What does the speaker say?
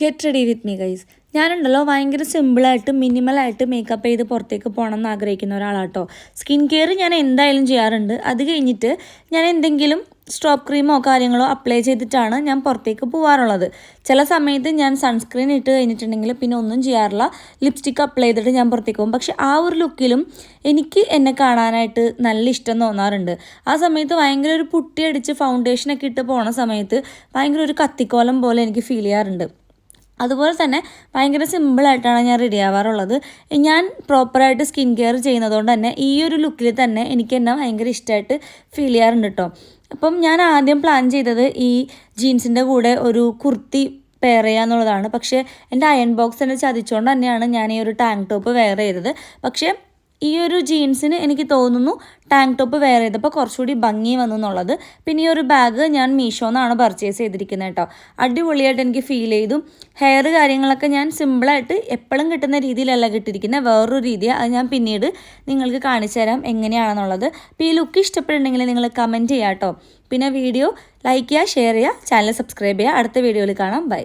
Get ready with me guys. ഞാനുണ്ടല്ലോ ഭയങ്കര സിമ്പിളായിട്ട് മിനിമലായിട്ട് മേക്കപ്പ് ചെയ്ത് പുറത്തേക്ക് പോകണം എന്ന് ആഗ്രഹിക്കുന്ന ഒരാളാട്ടോ. സ്കിൻ കെയർ ഞാൻ എന്തായാലും ചെയ്യാറുണ്ട്. അത് കഴിഞ്ഞിട്ട് ഞാൻ എന്തെങ്കിലും സ്ട്രോപ്പ് ക്രീമോ കാര്യങ്ങളോ അപ്ലൈ ചെയ്തിട്ടാണ് ഞാൻ പുറത്തേക്ക് പോകാറുള്ളത്. ചില സമയത്ത് ഞാൻ സൺസ്ക്രീൻ ഇട്ട് കഴിഞ്ഞിട്ടുണ്ടെങ്കിൽ പിന്നെ ഒന്നും ചെയ്യാറില്ല, ലിപ്സ്റ്റിക്ക് അപ്ലൈ ചെയ്തിട്ട് ഞാൻ പുറത്തേക്ക് പോകും. പക്ഷെ ആ ഒരു ലുക്കിലും എനിക്ക് എന്നെ കാണാനായിട്ട് നല്ല ഇഷ്ടം തോന്നാറുണ്ട്. ആ സമയത്ത് ഭയങ്കര ഒരു പുട്ടിയടിച്ച് ഫൗണ്ടേഷനൊക്കെ ഇട്ട് പോണ സമയത്ത് ഭയങ്കര ഒരു കത്തിക്കോലം പോലെ എനിക്ക് ഫീൽ ചെയ്യാറുണ്ട്. അതുപോലെ തന്നെ ഭയങ്കര സിമ്പിളായിട്ടാണ് ഞാൻ റെഡി ആവാറുള്ളത്. ഞാൻ പ്രോപ്പറായിട്ട് സ്കിൻ കെയർ ചെയ്യുന്നതുകൊണ്ട് തന്നെ ഈ ഒരു ലുക്കിൽ തന്നെ എനിക്ക് എന്നെ ഭയങ്കര ഇഷ്ടമായിട്ട് ഫീൽ ചെയ്യാറുണ്ട് കേട്ടോ. അപ്പം ഞാൻ ആദ്യം പ്ലാൻ ചെയ്തത് ഈ ജീൻസിൻ്റെ കൂടെ ഒരു കുർത്തി പെയർ ചെയ്യുക എന്നുള്ളതാണ്. പക്ഷേ എൻ്റെ അയൺ ബോക്സ് തന്നെ ചതിച്ചുകൊണ്ട് തന്നെയാണ് ഞാൻ ഈ ഒരു ടാങ്ക് ടോപ്പ് വെയർ ചെയ്തത്. പക്ഷേ ഈ ഒരു ജീൻസിന് എനിക്ക് തോന്നുന്നു ടാങ്ക് ടോപ്പ് വെയർ ചെയ്തപ്പോൾ കുറച്ചുകൂടി ഭംഗി വന്നു എന്നുള്ളത്. പിന്നെ ഈ ഒരു ബാഗ് ഞാൻ മീഷോന്നാണ് പർച്ചേസ് ചെയ്തിരിക്കുന്നത് കേട്ടോ. അടിപൊളിയായിട്ട് എനിക്ക് ഫീൽ ചെയ്തു. ഹെയർ കാര്യങ്ങളൊക്കെ ഞാൻ സിമ്പിളായിട്ട് എപ്പോഴും കിട്ടുന്ന രീതിയിലല്ല കിട്ടിയിരിക്കുന്നത്, വേറൊരു രീതിയാണ്. അത് ഞാൻ പിന്നീട് നിങ്ങൾക്ക് കാണിച്ചു തരാം എങ്ങനെയാണെന്നുള്ളത്. അപ്പോൾ ഈ ലുക്ക് ഇഷ്ടപ്പെടുന്നുണ്ടെങ്കിൽ നിങ്ങൾ കമൻറ്റ് ചെയ്യുക കേട്ടോ. പിന്നെ വീഡിയോ ലൈക്ക് ചെയ്യുക, ഷെയർ ചെയ്യുക, ചാനൽ സബ്സ്ക്രൈബ് ചെയ്യുക. അടുത്ത വീഡിയോയിൽ കാണാം. ബൈ.